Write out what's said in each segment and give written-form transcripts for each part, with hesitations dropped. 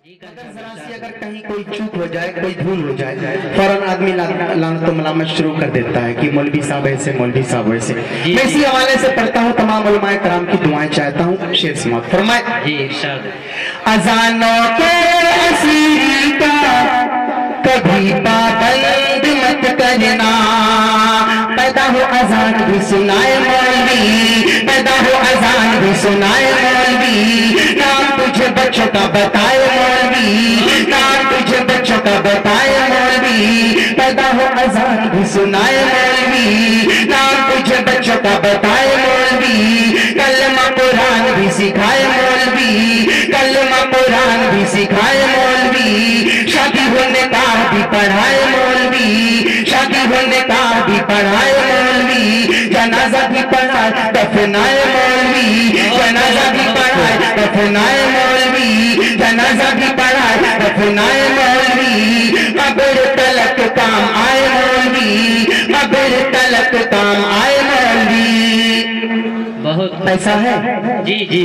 مگر ذرا سی اگر کہیں کوئی چوک ہو جائے، کوئی دھول ہو جائے، فوراً آدمی لعنت و ملامت شروع کر دیتا ہے کہ مولوی صاحب ایسے، مولوی صاحب ایسے۔ میں اسی حوالے سے پڑھتا ہوں، تمام علماء کرام کی دعائیں چاہتا ہوں، شعر سماعت فرمائے۔ اذانوں کے اسیری کا کبھی پابند مت کرنا، پیدا ہو اذان بھی سنائے مولوی، پیدا ہو اذان بھی سنائے مولوی، نام تجھے بچوں کا بتائے مولوی، نام تجھے بچوں کا بتائے مولوی، پیدا ہو اذان بھی سنائے مولوی، نام تجھے بچوں کا بتائے مولوی، کلمہ قرآن بھی سکھائے مولوی، کلمہ قرآن بھی سکھائے مولوی، شادی ہونے کا بھی پڑھائے مولوی، شادی ہونے کا بھی پڑھائے مولوی، جنازہ بھی پڑھائے دفنائے مولوی، جنازہ بھی پڑھائے دفنائے مولوی، جنازہ بھی پڑھائے دفنائے مولوی، قبر تلک کام آئے مولوی، قبر تلک کام آئے مولوی۔ بہت ایسا ہے جی جی،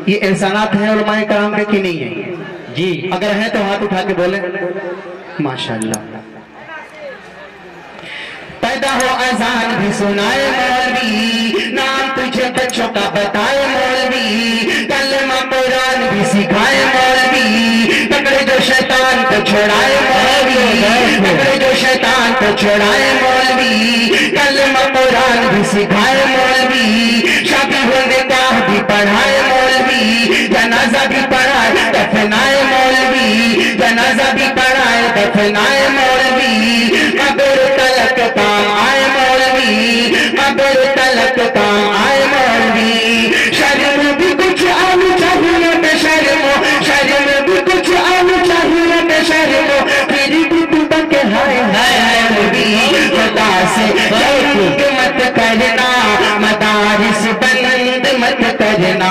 یہ احسانات ہیں علماء کرام کے کہ نہیں ہیں جی؟ اگر ہیں تو ہاتھ اٹھا کے بولیں ماشاءاللہ۔ پیدا ہو اذان بھی سنائے مولوی، نام تجھے بچوں کا بتائے مولوی، کلمہ قرآن بھی سکھائے مولوی، پکڑے جو شیطان کو چھوڑائے مولوی، پکڑے جو شیطان کو چھوڑائے مولوی، کلمہ قرآن بھی سکھائے مولوی، شادی ہونے کا بھی پڑھائے مولوی، جنازہ بھی پڑھائے دفنائے مولوی، جنازہ بھی پڑھائے دفنائے مولوی، قبر تلک کام آئے مولوی، قبر تلک کام آئے مولوی، شرم بھی کچھ آنی چاہیے بے شرمو، شرم بھی کچھ آنی چاہیے بے شرمو، پھر بھی تو بکے ہائے مولوی، خدا سے جنگ مت کرنا، مدارس بند مت کرنا،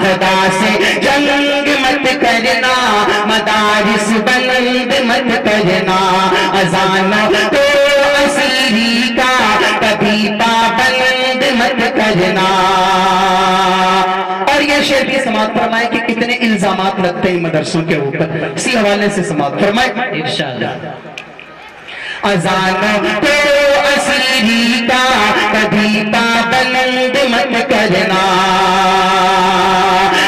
خدا سے جنگ مت کرنا، مدارس بند مت کرنا، اذانوں کو اسیری کا کبھی پابند مت کرنا۔ اور یہ شعر بھی سماعت فرمائے کہ کتنے الزامات لگتے ہیں مدرسوں کے اوپر، اسی حوالے سے سماعت فرمائے ارشاد۔ اذانوں کو اسیری کا کبھی پابند مت کرنا،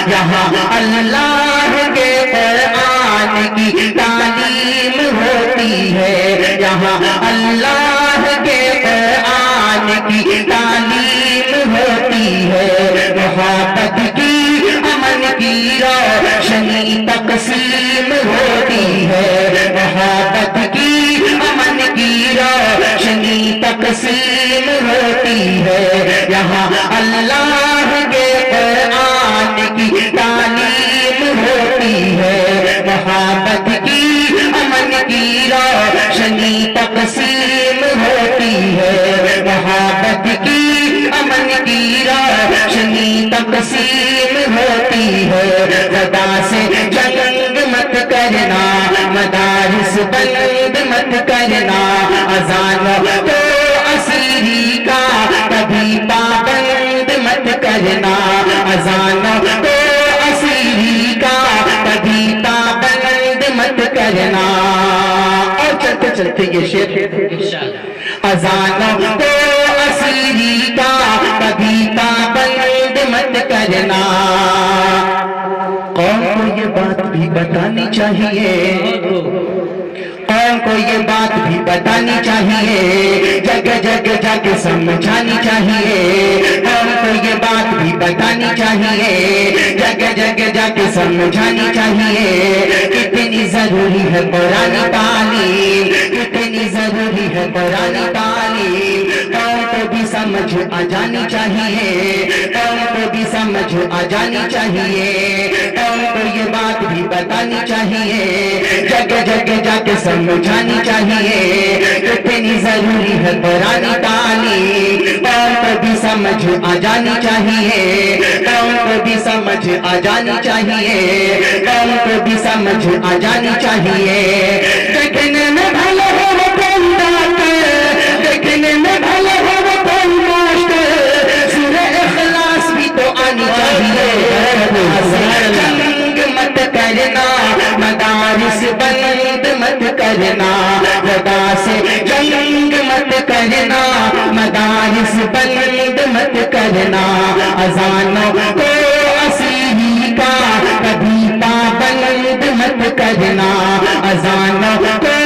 یہاں اللہ کے قرآن کی تعلیم ہوتی ہے، یہاں اللہ کے قرآن کی تعلیم ہوتی ہے، محبت کی امن کی روشنی تقسیم ہوتی ہے، محبت کی امن کی روشنی تقسیم ہوتی ہے، یہاں اللہ کے قرآن کی تعلیم ہوتی ہے، محبت کی امن کی روشنی تقسیم ہوتی ہے، محبت کی امن کی روشنی تقسیم ہوتی ہے، خدا سے جنگ مت کرنا، مدارس بند مت کرنا، اذانوں کو اسیری کا کبھی پابند مت کرنا، اذانوں کو اسیری کا کبھی پابند مت کرنا۔ اور چلتے چلتے یہ شعر، اذانوں کو اسیری کا کبھی پابند مت کرنا، قوم کو یہ بات بھی بتانی چاہیے، قوم کو یہ بات بھی بتانی چاہیے، جگہ جگہ جا کے سمجھانی چاہیے، قوم کو یہ بات بھی بتانی چاہیے، جگہ جگہ جا کے سمجھانی چاہیے، کتنی ضروری ہے قرآن تعلیم، کتنی ضروری ہے قرآن تعلیم، قوم کو بھی سمجھ آ جانی چاہیے، قوم کو بھی سمجھ آ جانی چاہیے، قوم کو یہ بات بھی بتانی چاہیے، جگہ جگہ جا کے سمجھانی چاہیے، کتنی ضروری ہے قرآن تعلیم، قوم کو بھی سمجھ آ جانی چاہیے، قوم کو بھی سمجھ آ جانی چاہیے، قوم کو بھی سمجھ آ جانی چاہیے، دیکھنے میں بھلے ہو وہ کوئی ڈاکٹر، دیکھنے میں بھلے ہو وہ کوئی ماسٹر، سورہ اخلاص بھی تو آنی چاہیے، جنگ مت کرنا، کرنا خدا سے جنگ مت کرنا مدارس بند مت کرنا اذانوں کو اسیری کا کبھی پابند مت کرنا اذانوں کو